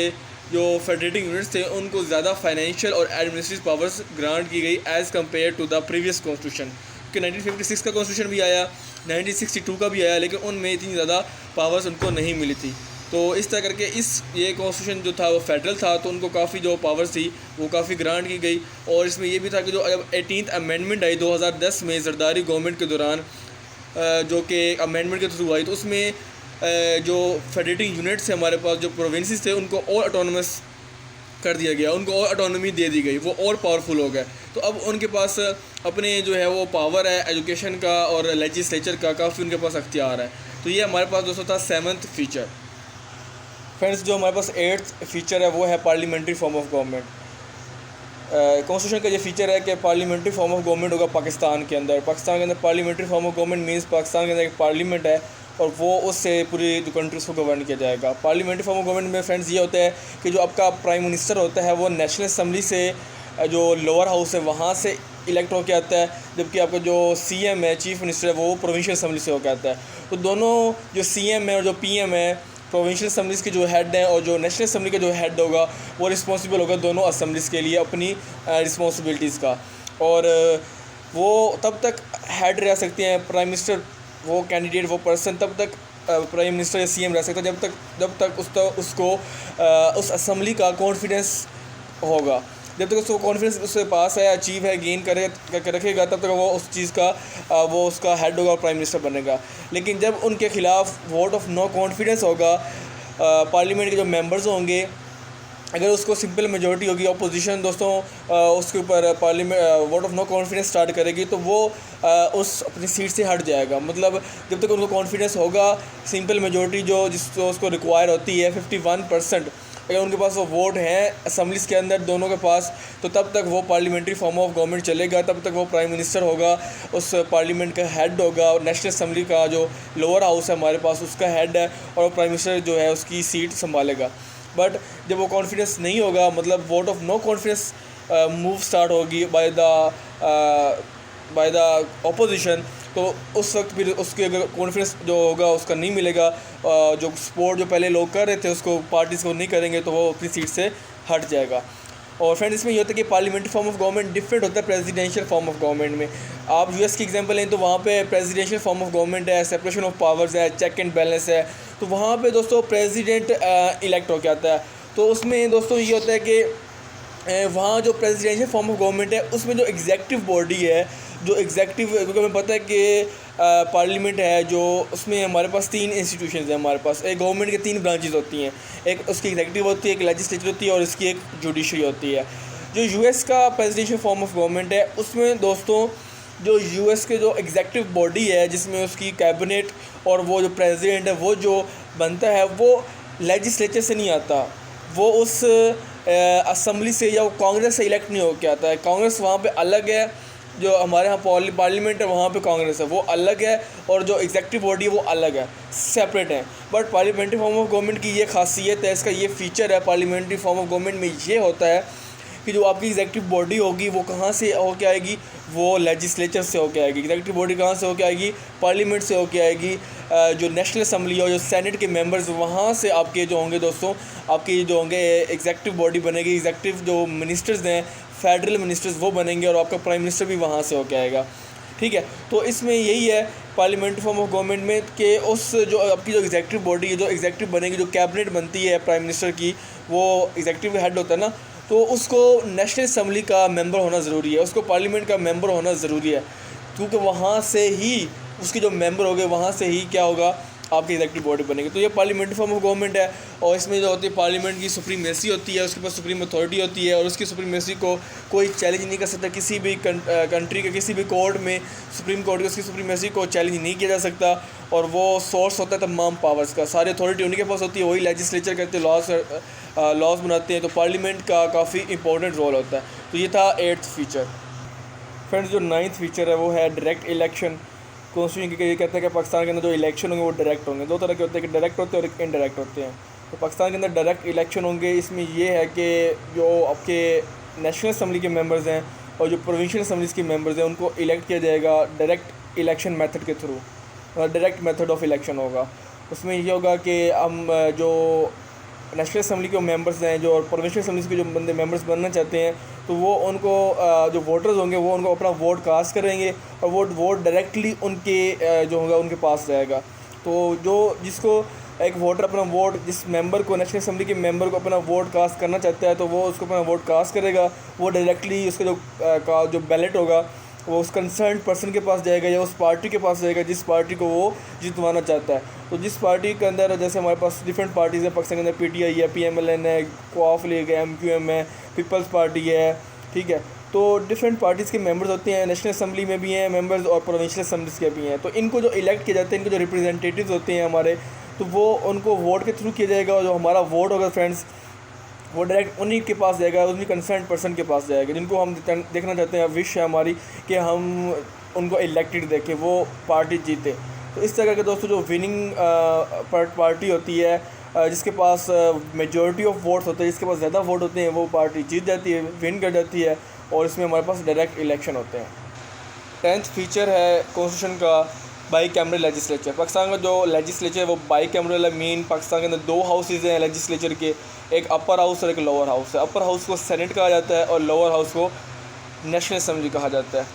जो फेडरेटिंग यूनिट्स थे, उनको ज़्यादा फाइनेंशियल और एडमिनिस्ट्रेटिव पावर्स ग्रांट की गई as compare to the previous constitution. कि 1956 का कॉन्स्टिट्यूशन भी आया, 1962 का भी आया, लेकिन उनमें इतनी ज़्यादा पावर्स उनको नहीं मिली थी। तो इस तरह करके ये कॉन्स्टिट्यूशन जो था वो फेडरल था, तो उनको काफ़ी जो पावर्स थी वो काफ़ी ग्रांट की गई। और इसमें ये भी था कि जो 18th अमेंडमेंट आई 2010 में जरदारी गवर्नमेंट के दौरान, जो कि अमेंडमेंट के थ्रू आई, तो उसमें जो फेडरेटिंग यूनिट्स थे हमारे पास, जो प्रोविंसेस थे, उनको और ऑटोनमस कर दिया गया, उनको और ऑटोनॉमी दे दी गई, वो और पावरफुल हो गए। तो अब उनके पास अपने जो है वो पावर है एजुकेशन का और लेजिस्लेचर का, काफ़ी उनके पास अख्तियार है। तो ये हमारे पास दोस्तों था 7th फीचर। फ्रेंड्स, जो हमारे पास 8th फीचर है वो है parliamentary form of government. Constitution का ये फीचर है कि पार्लियामेंट्री फॉर्म ऑफ गवर्नमेंट होगा पाकिस्तान के अंदर। पाकिस्तान के अंदर parliamentary form of government means Pakistan के अंदर एक पार्लियामेंट है और वो उससे पूरी जो कंट्रीज़ को गवर्न किया जाएगा। पार्लियामेंट्री फॉर्म ऑफ गवर्नमेंट में फ्रेंड्स ये होता है कि जो आपका प्राइम मिनिस्टर होता है वो नेशनल असम्बली से, जो लोअर हाउस है वहाँ से इलेक्ट होकर आता है, जबकि आपका जो CM है, चीफ मिनिस्टर है, वो प्रोविंशियल असम्बली से होकर आता है। तो दोनों जो CM है और जो PM है, प्रोविंशियल असम्बलीज़ के जो हेड हैं और जो नेशनल असम्बली का जो हेड होगा, वो रिस्पॉन्सिबल होगा दोनों असम्बलीज़ के लिए अपनी रिस्पॉन्सिबिलिटीज़ का। और वो तब तक हेड रह सकते हैं, प्राइम मिनिस्टर वो कैंडिडेट, वो पर्सन तब तक प्राइम मिनिस्टर या CM रह सकता है जब तक उसको उस असम्बली का कॉन्फिडेंस होगा। जब तक उसको कॉन्फिडेंस उसके पास है, अचीव है, गेन करके रखेगा, तब तक वो उस चीज़ का वो उसका हेड होगा और प्राइम मिनिस्टर बनेगा। लेकिन जब उनके ख़िलाफ़ वोट ऑफ नो कॉन्फिडेंस होगा, पार्लियामेंट के जो मेंबर्स होंगे, अगर उसको सिंपल मेजॉरिटी होगी, अपोजिशन दोस्तों उसके ऊपर parliament vote of no confidence start करेगी, तो वो उस अपनी सीट से हट जाएगा। मतलब जब तक उनको कॉन्फिडेंस होगा, सिंपल मेजॉरिटी जो जिसको उसको रिक्वायर होती है 51%, अगर उनके पास वो वोट हैं असम्बलीज़ के अंदर दोनों के पास, तो तब तक वो पार्लियामेंट्री फॉर्म ऑफ गवर्नमेंट चलेगा। तब तक वो प्राइम मिनिस्टर होगा, उस पार्लियामेंट का हेड होगा, और नेशनल असम्बली का जो लोअर हाउस है हमारे पास उसका हेड है, और प्राइम मिनिस्टर जो है उसकी सीट संभालेगा। बट जब वो कॉन्फिडेंस नहीं होगा, मतलब vote of no confidence move start होगी बाय द ऑपोजिशन, तो उस वक्त फिर उसके अगर कॉन्फिडेंस जो होगा उसका नहीं मिलेगा, जो सपोर्ट जो पहले लोग कर रहे थे उसको पार्टीज़ को नहीं करेंगे, तो वो अपनी सीट से हट जाएगा। और फ्रेंड्स, इसमें ये होता है कि parliamentary form of government different होता है प्रेसिडेंशियल फॉर्म ऑफ गवर्नमेंट में। आप US की एग्जांपल लें तो वहाँ पे प्रेसिडेंशियल फॉर्म ऑफ गवर्नमेंट है, सेपरेशन ऑफ पावर्स है, चेक एंड बैलेंस है। तो वहाँ पे दोस्तों प्रेसिडेंट इलेक्ट होकर आता है। तो उसमें दोस्तों ये होता है कि वहाँ जो प्रेसिडेंशियल फॉर्म ऑफ गवर्नमेंट है उसमें जो एग्जेक्टिव बॉडी है, जो एग्जेक्टिव, क्योंकि हमें पता है कि पार्लियामेंट है जो, उसमें हमारे पास 3 इंस्टीट्यूशंस हैं हमारे पास। एक गवर्नमेंट के 3 ब्रांचेस होती हैं, एक उसकी एग्जेक्टिव होती है, एक लेजिस्लेचर होती है और इसकी एक जुडिशरी होती है। जो US का प्रेसिडेंशियल फॉर्म ऑफ गवर्नमेंट है उसमें दोस्तों जो US के जो एग्जेक्टिव बॉडी है, जिसमें उसकी कैबिनेट और वो जो प्रेसिडेंट है वो जो बनता है, वो लेजिस्लेचर से नहीं आता, वो उस असम्बली से या कांग्रेस से इलेक्ट नहीं होकर आता है। कांग्रेस वहाँ पे अलग है, जो हमारे यहाँ पार्लियामेंट है वहाँ पे कांग्रेस है वो अलग है, और जो एग्जेक्टिव बॉडी है वो अलग है, सेपरेट है। But parliamentary form of government की ये खासियत है, इसका ये फीचर है पार्लियामेंट्री फॉर्म ऑफ गवर्नमेंट में, ये होता है कि जो आपकी एग्जेक्टिव बॉडी होगी वो कहाँ से होके आएगी, वो लेजिस्लेचर से होके आएगी। एग्जेक्टिव बॉडी कहाँ से होके आएगी, पार्लियामेंट से होके आएगी। जो नेशनल असम्बली और जो सेनेट के मेंबर्स, वहाँ से आपके जो होंगे दोस्तों, आपके जो होंगे एग्जेक्टिव बॉडी बनेगी। एग्जेक्टिव जो मिनिस्टर्स हैं, फेडरल मिनिस्टर्स, वो बनेंगे, और आपका प्राइम मिनिस्टर भी वहाँ से होके आएगा। ठीक है, तो इसमें यही है पार्लियामेंट्री फॉर्म ऑफ गवर्नमेंट में कि उस जो आपकी जो एग्जेक्टिव बॉडी है, जो एग्जेक्टिव बनेगी, जो कैबिनेट बनती है प्राइम मिनिस्टर की, वो एग्जेक्टिव हेड होता है ना, तो उसको नेशनल असम्बली का मेंबर होना ज़रूरी है, उसको पार्लियामेंट का मेंबर होना ज़रूरी है, क्योंकि वहाँ से ही उसके जो मेंबर होंगे, वहाँ से ही क्या होगा, आपकी एग्जेक्टिव बॉडी बनेगी। तो ये पार्लियामेंट्री फॉर्म ऑफ गवर्नमेंट है और इसमें जो होती है पार्लियामेंट की सुप्रीमेसी होती है, उसके पास सुप्रीम अथॉरिटी होती है और उसकी सुप्रीमेसी को कोई चैलेंज नहीं कर सकता। किसी भी कंट्री के किसी भी कोर्ट में सुप्रीम कोर्ट की उसकी सुप्रीमेसी को चैलेंज नहीं किया जा सकता और वो सोर्स होता है तमाम पावर्स का। सारी अथॉरिटी उन्हीं के पास होती है, वही लेजिस्लेचर करते लॉज बनाते हैं। तो पार्लियामेंट का काफ़ी इंपॉर्टेंट रोल होता है। तो ये था 8th फीचर। फ्रेंड्स जो 9th फीचर है वो है डायरेक्ट इलेक्शन। कॉन्स्टिट्यूशन के ये कहते हैं कि पाकिस्तान के अंदर जो इलेक्शन होंगे वो डायरेक्ट होंगे। दो तरह के होते हैं, कि डायरेक्ट होते हैं और इनडायरेक्ट होते हैं। तो पाकिस्तान के अंदर डायरेक्ट इलेक्शन होंगे। इसमें ये है कि जो आपके नेशनल असम्बली के मेंबर्स हैं और जो प्रोविंशियल असम्बलीज के मेंबर्स हैं उनको इलेक्ट किया जाएगा डायरेक्ट इलेक्शन मेथड के through. Direct method of election होगा। उसमें ये होगा कि हम जो नेशनल असम्बली के मेंबर्स हैं जो और प्रोविंशियल असम्बलीज के जो बंदे मेंबर्स बनना चाहते हैं तो वो उनको जो वोटर्स होंगे वो उनको अपना वोट कास्ट करेंगे और वो वोट डायरेक्टली उनके जो होगा उनके पास जाएगा। तो जो जिसको एक वोटर अपना वोट, जिस मेंबर को नेशनल असम्बली के मेंबर को अपना वोट कास्ट करना चाहता है तो वो उसको अपना वोट कास्ट करेगा। वो डायरेक्टली उसका जो बैलेट होगा वो उस कंसर्न पर्सन के पास जाएगा या उस पार्टी के पास जाएगा जिस पार्टी को वो जितवाना चाहता है। तो जिस पार्टी के अंदर, जैसे हमारे पास डिफरेंट पार्टीज़ हैं पाकिस्तान के अंदर, PTI है, PMLN है, क्वाफ लीग है, MQM है, पीपल्स पार्टी है, ठीक है। तो डिफरेंट पार्टीज़ के मेंबर्स होते हैं, नेशनल असम्बली में भी हैं मेंबर्स और प्रोविंशियल असम्बलीज़ के भी हैं। तो इनको जो इलेक्ट किए जाते हैं, इनको जो रिप्रेजेंटेटिव्स होते हैं हमारे, तो वो उनको वोट के थ्रू किया जाएगा और जो हमारा वोट होगा फ्रेंड्स वो डायरेक्ट उन्हीं के पास जाएगा, उन्हीं कंसर्न पर्सन के पास जाएगा जिनको हम देखना चाहते हैं। विश है हमारी कि हम उनको इलेक्टेड देखें, वो पार्टी जीते। तो इस तरह के दोस्तों जो विनिंग पार्टी होती है, जिसके पास मेजॉरिटी ऑफ वोट्स होते हैं, जिसके पास ज़्यादा वोट होते हैं, वो पार्टी जीत जाती है, विन कर जाती है और इसमें हमारे पास डायरेक्ट इलेक्शन होते हैं। 10th फीचर है कॉन्स्टिट्यूशन का बाई कैमरल लेजिस्लेचर। पाकिस्तान का जो लेजिस्लेचर है वो बाई कैमरल है। मेन पाकिस्तान के अंदर 2 हाउसेज हैं लेजिस्लेचर के, एक अपर हाउस और एक लोअर हाउस है। अपर हाउस को सेनेट कहा जाता है और लोअर हाउस को नेशनल असम्बली कहा जाता है।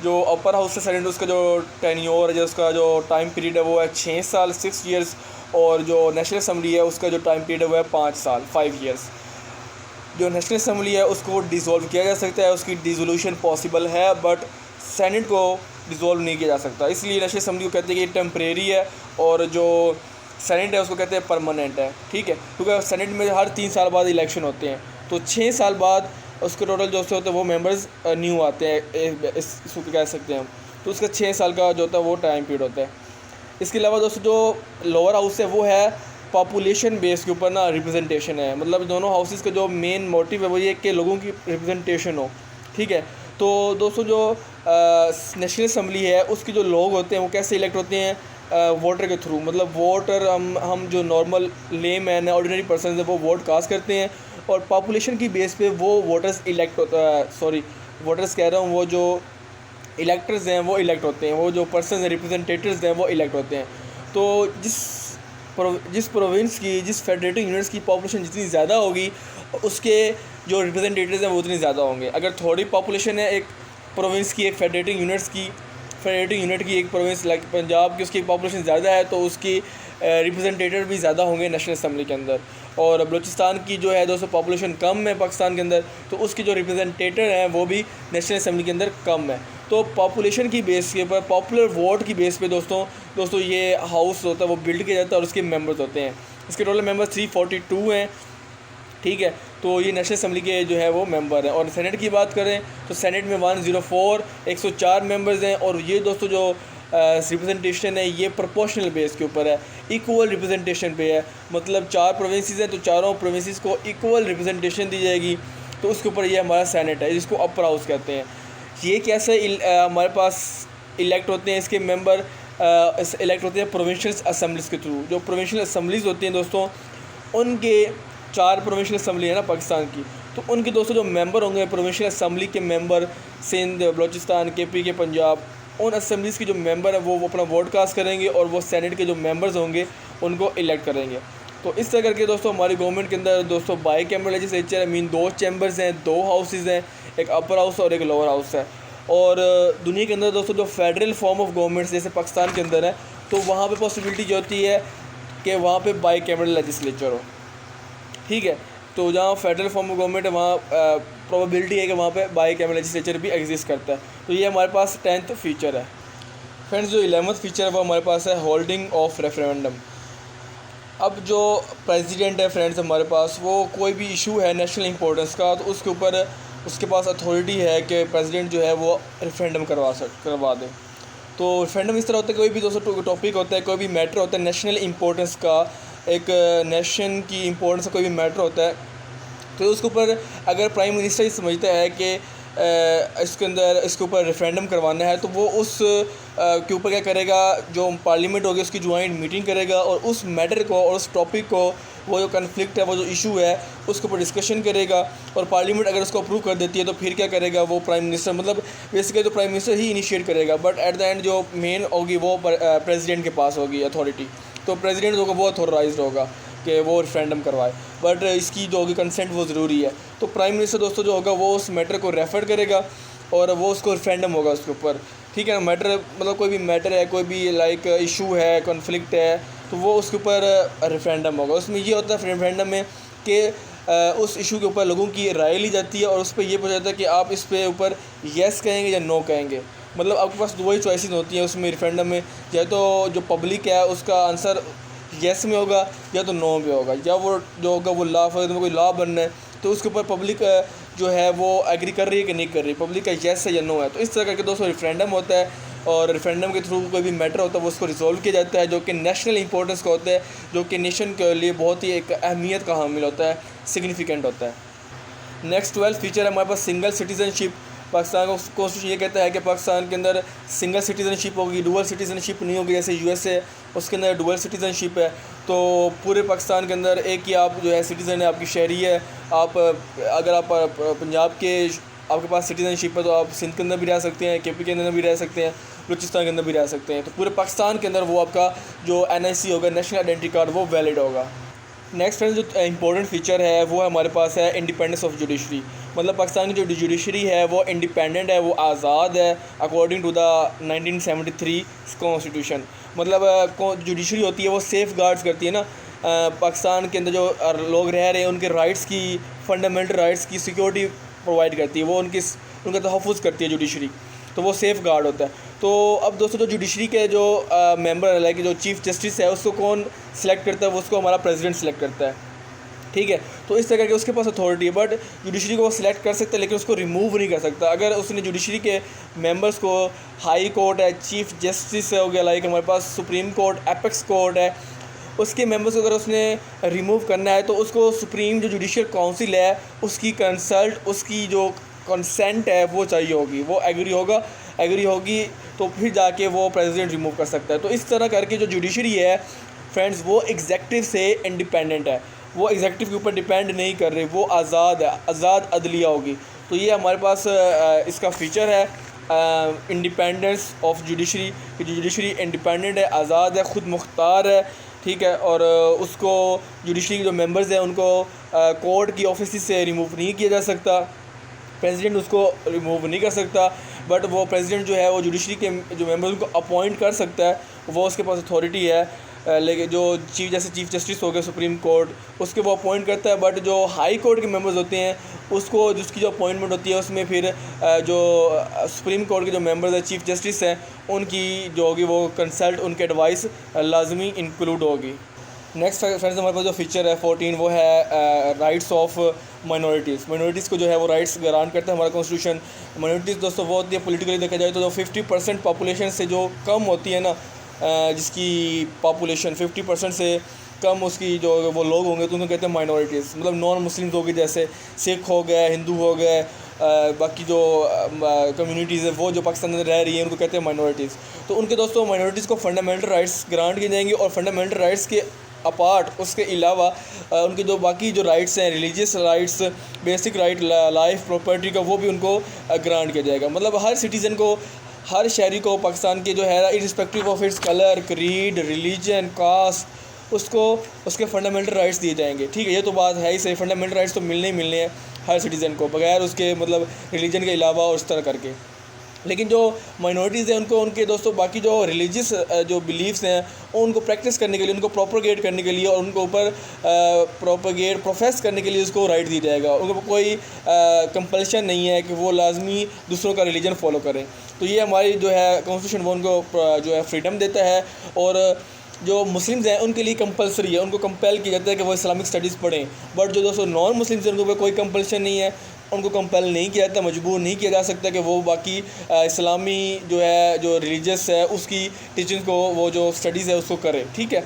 जो अपर हाउस है सेनेट, उसका जो टेन्योर है, उसका जो टाइम पीरियड है वो है 6 साल 6 ईयर्स और जो नेशनल असम्बली है उसका जो टाइम पीरियड है वो है 5 साल 5 ईयर्स। जो नेशनल असम्बली है उसको डिसॉल्व किया जा सकता है, उसकी डिसोल्यूशन पॉसिबल है, बट सेनेट को डिसॉल्व नहीं किया जा सकता। इसलिए नेशनल असम्बली को कहते हैं कि ये टेम्परेरी है और जो सेनेट है उसको कहते हैं परमानेंट है, ठीक है। क्योंकि सेनेट में हर 3 साल बाद इलेक्शन होते हैं, तो 6 साल बाद उसके टोटल जो होते हैं वो मेंबर्स न्यू आते हैं, इसको कह सकते हैं हम। तो उसका 6 साल का जो होता है वो टाइम पीरियड होता है। इसके अलावा दोस्तों जो लोअर हाउस है वो है पॉपुलेशन बेस के ऊपर ना रिप्रेजेंटेशन है। मतलब दोनों हाउसेस का जो मेन मोटिव है वो ये कि लोगों की रिप्रेजेंटेशन हो, ठीक है। तो दोस्तों जो नेशनल असम्बली है उसके जो लोग होते हैं वो कैसे इलेक्ट होते हैं, वोटर के थ्रू। मतलब वोटर हम जो नॉर्मल ले मैन है, ऑर्डिनरी पर्सन है, वो वोट कास्ट करते हैं और पॉपुलेशन की बेस पे वो वोटर्स इलेक्ट वोटर्स कह रहा हूँ, वो जो इलेक्टर्स हैं वो इलेक्ट होते हैं, वो जो पर्सन रिप्रेजेंटेटिव्स हैं वो इलेक्ट होते हैं। तो जिस प्रोविंस की, जिस फेडरेटिव यूनिट्स की पॉपुलेशन जितनी ज़्यादा होगी उसके जो रिप्रेजेंटेटिव्स हैं वो उतनी ज़्यादा होंगे। अगर थोड़ी पॉपुलेशन है एक प्रोविंस की, एक फेडरेटिव यूनिट की एक प्रोविंस लाइक पंजाब की, उसकी पॉपुलेशन ज़्यादा है तो उसकी रिप्रेजेंटेटिव भी ज़्यादा होंगे नेशनल असम्बली के अंदर। और बलूचिस्तान की जो है दोस्तों पॉपुलेशन कम है पाकिस्तान के अंदर, तो उसकी जो रिप्रेजेंटेटिव हैं वो भी नेशनल असम्बली के अंदर कम है। तो पॉपुलेशन की बेस के ऊपर, पॉपुलर वोट की बेस पे दोस्तों ये हाउस होता है वो बिल्ड किया जाता है और उसके मेंबर्स होते हैं। इसके टोटल मेंबर्स 342 हैं, ठीक है। तो ये नेशनल असम्बली के जो है वो मेंबर हैं। और सेनेट की बात करें तो सेनेट में 104 मेंबर्स हैं और ये दोस्तों जो रिप्रेजेंटेशन है ये प्रोपोर्शनल बेस के ऊपर है, इक्वल रिप्रेजेंटेशन पे है। मतलब 4 प्रोविंसेस हैं तो चारों प्रोविंसेस को इक्वल रिप्रेजेंटेशन दी जाएगी, तो उसके ऊपर ये हमारा सेनेट है जिसको अपर हाउस कहते हैं। ये कैसे हमारे पास इलेक्ट होते हैं, इसके मेंबर इलेक्ट होते हैं प्रोविंशियल असम्बलीज़ के थ्रू। जो प्रोविंशियल असम्बलीज़ होती हैं दोस्तों, उनके 4 प्रोविंशियल असम्बली है ना पाकिस्तान की, तो उनके दोस्तों जो मेंबर होंगे प्रोविंशियल असम्बली के मेंबर, सिंध, बलूचिस्तान, KP के पंजाब, उन असम्बलीज़ के जो मेंबर है वो अपना वोट कास्ट करेंगे और वो सेनेट के जो मेंबर्स होंगे उनको इलेक्ट करेंगे। तो इस तरह करके दोस्तों हमारी गवर्नमेंट के अंदर दोस्तों बाई कैमरल लेजिस्लेचर है। मीन 2 चैम्बर्स हैं, 2 हाउसेज हैं, एक अपर हाउस और एक लोअर हाउस है। और दुनिया के अंदर दोस्तों जो फेडरल फॉर्म ऑफ गवर्नमेंट जैसे पाकिस्तान के अंदर है तो वहाँ पे पॉसिबिलिटी जो होती है कि वहाँ पे बाई कैमरल लेजिस्लेचर हो, ठीक है। तो जहाँ फेडरल फॉर्म ऑफ गवर्नमेंट है वहाँ प्रोबेबिलिटी है कि वहाँ पे बाई कैमरल लेजिस्लेचर भी एग्जिस्ट करता है। तो ये हमारे पास 10th फीचर है। फ्रेंड्स जो 11th फीचर है वो हमारे पास है होल्डिंग ऑफ रेफरेंडम। अब जो प्रेसिडेंट है फ्रेंड्स हमारे पास, वो कोई भी इशू है नेशनल इंपॉर्टेंस का, तो उसके ऊपर उसके पास अथॉरिटी है कि प्रेसिडेंट जो है वो रेफरेंडम करवा दे। तो रेफरेंडम इस तरह होता है, कोई भी दोस्तों टॉपिक होता है, कोई भी मैटर होता है नेशनल इंपॉर्टेंस का, एक नेशन की इंपॉर्टेंस का कोई भी मैटर होता है, तो उसके ऊपर अगर प्राइम मिनिस्टर ही समझता है कि इसके ऊपर रेफरेंडम करवाना है, तो वो उस के ऊपर क्या करेगा, जो पार्लियामेंट होगी उसकी ज्वाइंट मीटिंग करेगा और उस मैटर को और उस टॉपिक को, वो जो कन्फ्लिक्ट है, वो जो इशू है, उसके ऊपर डिस्कशन करेगा। और पार्लियामेंट अगर उसको अप्रूव कर देती है तो फिर क्या करेगा, वो प्राइम मिनिस्टर, मतलब बेसिकली तो प्राइम मिनिस्टर ही इनिशिएट करेगा, बट एट द एंड जो मेन होगी वो प्रेसिडेंट के पास होगी अथॉरिटी। तो प्रेसिडेंट होगा वो अथोराइज्ड होगा कि वो रेफरेंडम करवाए, बट इसकी जो होगी कंसेंट वो ज़रूरी है। तो प्राइम मिनिस्टर दोस्तों जो होगा वो उस मैटर को रेफ़र करेगा और वो उसको रेफरेंडम होगा उसके ऊपर, ठीक है ना। मैटर मतलब कोई भी मैटर है, कोई भी लाइक इशू है, कॉन्फ्लिक्ट है, तो वो उसके ऊपर रेफरेंडम होगा। उसमें ये होता है रेफरेंडम में कि उस इशू के ऊपर लोगों की राय ली जाती है और उस पर ये पूछा जाता है कि आप इस पे ऊपर येस कहेंगे या नो कहेंगे। मतलब आपके पास दो ही चॉइसेस होती हैं उसमें रेफरेंडम में, या तो जो पब्लिक है उसका आंसर येस में होगा या तो नो में होगा, या वो जो होगा वो लॉ, फॉर एग्जाम्पल कोई लॉ बनना है तो उसके ऊपर पब्लिक जो है वो एग्री कर रही है कि नहीं कर रही, पब्लिक का येस है या नो है। तो इस तरह करके दोस्तों रेफरेंडम होता है और रेफरेंडम के थ्रू कोई भी मैटर होता है वो उसको रिजॉल्व किया जाता है, जो कि नेशनल इंपॉर्टेंस का होता है, जो कि नेशन के लिए बहुत ही एक अहमियत का हामिल होता है, सिग्निफिकेंट होता है। नेक्स्ट 12th फीचर है हमारे पास सिंगल सिटीज़नशिप। पाकिस्तान का कॉन्स्टिट्यूशन ये कहता है कि पाकिस्तान के अंदर सिंगल सिटीज़नशिप होगी, डुअल सिटीज़नशिप नहीं होगी, जैसे यूएसए उसके अंदर डुअल सिटीज़नशिप है। तो पूरे पाकिस्तान के अंदर एक ही आप जो है सिटीज़न है, आपकी शहरी है। आप अगर आप पंजाब के आपके पास सिटीज़नशिप है तो आप सिंध के अंदर भी रह सकते हैं, केपी के अंदर भी रह सकते हैं, बलूचिस्तान के अंदर भी रह सकते हैं। तो पूरे पाकिस्तान के अंदर वो आपका जो NIC होगा, नेशनल आइडेंटिटी कार्ड, वो वैलिड होगा। नेक्स्ट फ्रेंड्स जो इंपॉर्टेंट फीचर है वो हमारे पास है इंडिपेंडेंस ऑफ जुडिशरी। मतलब पाकिस्तान की जो जुडिशरी है वो इंडिपेंडेंट है, वो आज़ाद है अकॉर्डिंग टू द 1973 कॉन्स्टिट्यूशन। मतलब जुडिशरी होती है वो सेफ़ गार्ड्स करती है ना पाकिस्तान के अंदर जो लोग रह रहे हैं उनके राइट्स की, फंडामेंटल राइट्स की सिक्योरिटी प्रोवाइड करती है, वो उनका तहफ़्फ़ुज़ करती है जुडिशरी, तो वो सेफ़ गार्ड होता है। तो अब दोस्तों जो जुडिशरी के जो मेंबर लाइक जो चीफ़ जस्टिस है उसको कौन सिलेक्ट करता है, वो उसको हमारा प्रेसिडेंट सिलेक्ट करता है, ठीक है। तो इस तरह के उसके पास अथॉरिटी है, बट जुडिशरी को वो सिलेक्ट कर सकता है लेकिन उसको रिमूव नहीं कर सकता। अगर उसने जुडिशरी के मेंबर्स को, हाई कोर्ट है, चीफ़ जस्टिस हो गया, लाइक हमारे पास सुप्रीम कोर्ट, एपेक्स कोर्ट है, उसके मेंबर्स को अगर उसने रिमूव करना है तो उसको सुप्रीम जो जुडिशियल काउंसिल है उसकी कंसल्ट, उसकी जो कंसेंट है वो चाहिए होगी, वो एग्री होगी तो फिर जाके वो प्रेसिडेंट रिमूव कर सकता है। तो इस तरह करके जो जुडिशरी है फ्रेंड्स वो एग्जेक्टिव से इंडिपेंडेंट है, वो एग्जेक्टिव के ऊपर डिपेंड नहीं कर रही, वो आज़ाद है, आज़ाद अदलिया होगी। तो ये हमारे पास इसका फ़ीचर है इंडिपेंडेंस ऑफ जुडिशरी, कि जुडिशरी इंडिपेंडेंट है, आज़ाद है, ख़ुद मुख्तार है, ठीक है। और उसको जुडिशरी के जो मेंबर्स हैं उनको कोर्ट की ऑफिस से रिमूव नहीं किया जा सकता, प्रेसिडेंट उसको रिमूव नहीं कर सकता, बट वो प्रेसिडेंट जो है वो जुडिशरी के जो मेंबर्स उनको अपॉइंट कर सकता है, वो उसके पास अथॉरिटी है। लेकिन जो चीफ जस्टिस हो गए सुप्रीम कोर्ट, उसके वो अपॉइंट करता है, बट जो हाई कोर्ट के मेंबर्स होते हैं उसको जिसकी जो अपॉइंटमेंट होती है उसमें फिर जो सुप्रीम कोर्ट के जो मेंबर्स हैं, चीफ जस्टिस हैं, उनकी जो होगी वो कंसल्ट, उनके एडवाइस लाजमी इंक्लूड होगी। नेक्स्ट फ्रेंड्स हमारे पास जो फीचर है 14 वो है राइट्स ऑफ माइनॉरिटीज़ को जो है वो राइट्स गारंट करता है हमारा कॉन्स्टिट्यूशन। माइनॉरिटीज़ दोस्तों वो होती है पॉलिटिकली देखा जाए तो जो 50% पॉपुलेशन से जो कम होती है ना, जिसकी पॉपुलेशन 50% से कम उसकी जो वो लोग होंगे तो उनको कहते हैं माइनॉरिटीज़। मतलब नॉन मुस्लिम्स हो गए, जैसे सिख हो गए, हिंदू हो गए, बाकी जो कम्युनिटीज़ है वो जो पाकिस्तान में रह रही है उनको कहते हैं माइनॉरिटीज़। तो उनके दोस्तों माइनॉरिटीज़ को फंडामेंटल राइट्स ग्रांट किए जाएंगे और फंडामेंटल राइट्स के अपार्ट उसके अलावा उनके जो बाकी जो राइट्स हैं, religious rights, basic right life property का, वो भी उनको ग्रांट किया जाएगा। मतलब हर सिटीज़न को, हर शहरी को पाकिस्तान के जो है irrespective of its colour, creed, religion, caste, उसको उसके फंडामेंटल राइट्स दिए जाएंगे, ठीक है। ये तो बात है ही सही, फंडामेंटल राइट्स तो मिलने ही मिलने हैं हर सिटीज़न को, बगैर उसके मतलब रिलीजन के अलावा और उस तरह करके। लेकिन जो माइनॉरिटीज़ हैं उनको उनके दोस्तों बाकी जो रिलीजियस जो बिलीव्स हैं उनको प्रैक्टिस करने के लिए, उनको प्रोपोगेट करने के लिए और उनको ऊपर प्रोफेस करने के लिए उसको राइट दिया जाएगा। उनको कोई कंपल्शन नहीं है कि वो लाजमी दूसरों का रिलीजन फॉलो करें। तो ये हमारी जो है कॉन्स्टिट्यूशन वो उनको जो है फ्रीडम देता है। और जो मुस्लिम्स हैं उनके लिए कंपलसरी है, उनको कंपेल किया जाता है कि वो इस्लामिक स्टडीज़ पढ़ें। बट जो दोस्तों नॉन मुस्लिम्स हैं उनके ऊपर कोई कंपल्शन नहीं है, उनको कंपेल नहीं किया जाता, मजबूर नहीं किया जा सकता कि वो बाकी इस्लामी जो है जो रिलीजियस है उसकी टीचिंग को, वो जो स्टडीज़ है उसको करें, ठीक है।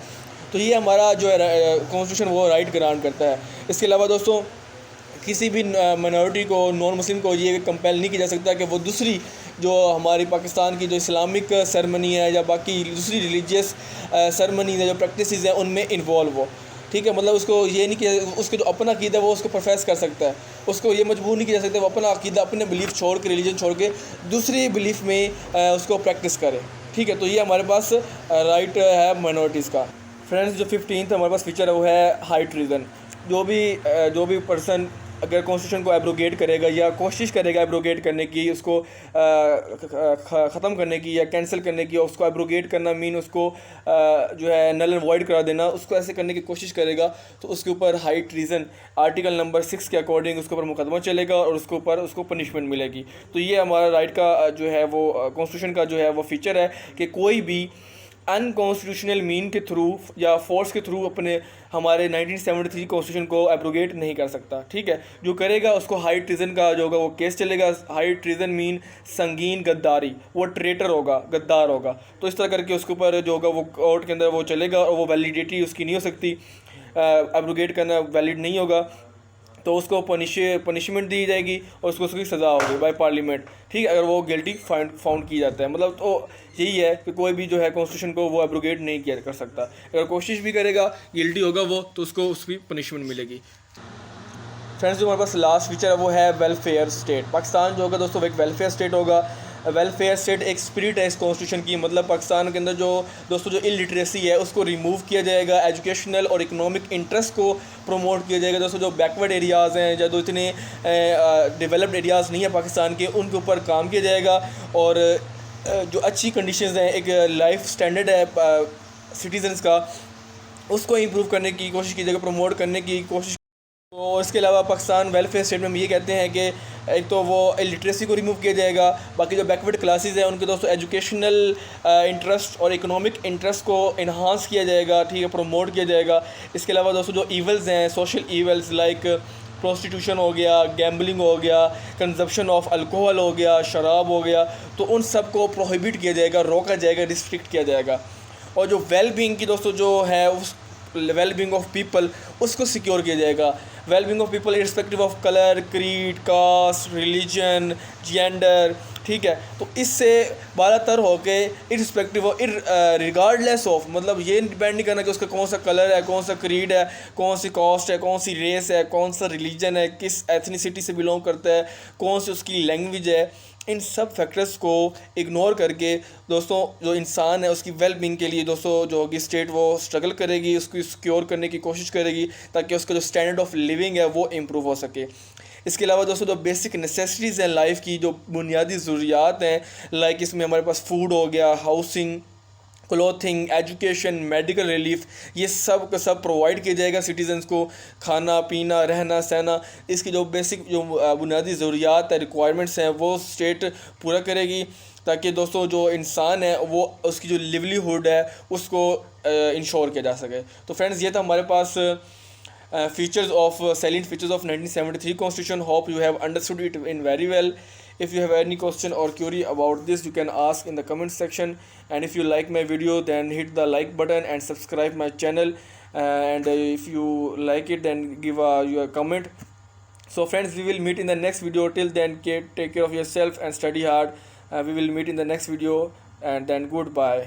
तो ये हमारा जो है कॉन्स्टिट्यूशन वो राइट ग्रांट करता है। इसके अलावा दोस्तों किसी भी माइनॉरिटी को, नॉन मुस्लिम को ये कंपेल नहीं किया जा सकता कि वो दूसरी जो हमारी पाकिस्तान की जो इस्लामिक सेरेमनी है या बाकी दूसरी रिलीजियस सेरेमनीज है, जो प्रैक्टिसेस हैं, उनमें इन्वॉल्व हो, ठीक है। मतलब उसको ये नहीं किया, उसके जो अपना अकीदा वो उसको प्रोफेस कर सकता है, उसको ये मजबूर नहीं किया जा सकता वो अपना अकीदा, अपने बिलीफ छोड़ के, रिलीजन छोड़ के दूसरी बिलीफ में उसको प्रैक्टिस करे, ठीक है। तो ये हमारे पास राइट है माइनॉरिटीज़ का। फ्रेंड्स, जो 15th हमारे पास फीचर है वो है हाई ट्रीज़न। जो भी पर्सन अगर कॉन्स्टिट्यूशन को एब्रोगेट करेगा या कोशिश करेगा एब्रोगेट करने की, उसको ख़त्म करने की या कैंसिल करने की, उसको एब्रोगेट करना मीन उसको जो है नल एंड वॉइड करा देना, उसको ऐसे करने की कोशिश करेगा तो उसके ऊपर हाई ट्रीज़न आर्टिकल नंबर 6 के अकॉर्डिंग उसके ऊपर मुकदमा चलेगा और उसके ऊपर उसको पनिशमेंट मिलेगी। तो ये हमारा राइट का जो है वो कॉन्स्टिट्यूशन का जो है वो फीचर है कि कोई भी अनकॉन्स्टिट्यूशनल मीन के थ्रू या फोर्स के थ्रू अपने हमारे 1973 कॉन्स्टिट्यूशन को एब्रोगेट नहीं कर सकता, ठीक है। जो करेगा उसको हाई ट्रीज़न का जो होगा वो केस चलेगा। हाई ट्रीज़न मीन संगीन गद्दारी, वो ट्रेटर होगा, गद्दार होगा। तो इस तरह करके उसके ऊपर जो होगा वो कोर्ट के अंदर वो चलेगा और वो वैलिडिटी उसकी नहीं हो सकती, एब्रोगेट करना वैलिड नहीं होगा। तो उसको पनिशमेंट दी जाएगी और उसको उसकी सज़ा होगी बाय पार्लियामेंट, ठीक है, अगर वो गिल्टी फाउंड की जाता है। मतलब तो यही है कि कोई भी जो है कॉन्स्टिट्यूशन को वो एब्रोगेट नहीं किया कर सकता। अगर कोशिश भी करेगा, गिल्टी होगा वो, तो उसको उसकी पनिशमेंट मिलेगी। फ्रेंड्स, जो हमारे पास लास्ट फीचर है वो है वेलफेयर स्टेट। पाकिस्तान जो होगा दोस्तों एक वेलफेयर स्टेट होगा। वेलफेयर स्टेट एक स्पिरिट है इस कॉन्स्टिट्यूशन की। मतलब पाकिस्तान के अंदर जो दोस्तों जो इलिटरेसी है उसको रिमूव किया जाएगा, एजुकेशनल और इकोनॉमिक इंटरेस्ट को प्रमोट किया जाएगा। दोस्तों जो बैकवर्ड एरियाज़ हैं या जो इतने डेवलप्ड एरियाज़ नहीं है पाकिस्तान के, उनके ऊपर काम किया जाएगा। और जो अच्छी कंडीशंस हैं, एक लाइफ स्टैंडर्ड है सिटीजन्स का, उसको इम्प्रूव करने की कोशिश की जाएगी, प्रमोट करने की कोशिश। तो इसके अलावा पाकिस्तान वेलफेयर स्टेट में हम ये कहते हैं कि एक तो वो इलिटरेसी को रिमूव किया जाएगा, बाकी जो बैकवर्ड क्लासेस हैं उनके दोस्तों एजुकेशनल इंटरेस्ट और इकोनॉमिक इंटरेस्ट को इन्हांस किया जाएगा, ठीक है, प्रमोट किया जाएगा। इसके अलावा दोस्तों जो ईवल्स हैं, सोशल ईवल्स लाइक प्रोस्टिट्यूशन हो गया, गैम्बलिंग हो गया, कंजप्शन ऑफ अल्कोहल हो गया, शराब हो गया, तो उन सब को प्रोहिबिट किया जाएगा, रोका जाएगा, रिस्ट्रिक्ट किया जाएगा। और जो वेल बींग की दोस्तों जो है उस वेल बींग ऑफ पीपल उसको सिक्योर किया जाएगा। Well being of people irrespective of colour, creed, caste, religion, gender, ठीक है। तो इससे बालातर होके इर्रिस्पेक्टिव ऑफ रिगार्डलेस ऑफ, मतलब ये डिपेंड नहीं करना कि उसका कौन सा कलर है, कौन सा क्रीड है, कौन सी कास्ट है, कौन सी रेस है, कौन सा रिलीजन है, किस एथनिसिटी से बिलोंग करता है, कौन सी उसकी लैंग्वेज है। इन सब फैक्टर्स को इग्नोर करके दोस्तों जो इंसान है उसकी वेल बींग के लिए दोस्तों जो होगी स्टेट वो स्ट्रगल करेगी, उसको सिक्योर करने की कोशिश करेगी ताकि उसका जो स्टैंडर्ड ऑफ लिविंग है वो इम्प्रूव हो सके। इसके अलावा दोस्तों जो बेसिक नेसेसिटीज़ हैं लाइफ की, जो बुनियादी ज़रूरियात हैं, लाइक इसमें हमारे पास फूड हो गया, housing, clothing, education, medical relief, ये सब का सब प्रोवाइड किया जाएगा सिटीजन्स को। खाना पीना, रहना सहना, इसकी जो बेसिक जो बुनियादी ज़रूरियात है, रिक्वायरमेंट्स हैं, वो स्टेट पूरा करेगी ताकि दोस्तों जो इंसान है वो उसकी जो लिवलीहुड है उसको इंश्योर किया जा सके। तो फ्रेंड्स, ये था हमारे पास features of salient features of 1973 constitution. Hope you have understood it in very well. If you have any question or query about this, you can ask in the comment section. And if you like my video, then hit the like button and subscribe my channel. And if you like it, then give your comment. So friends, we will meet in the next video. Till then, take care of yourself and study hard. We will meet in the next video, and then goodbye.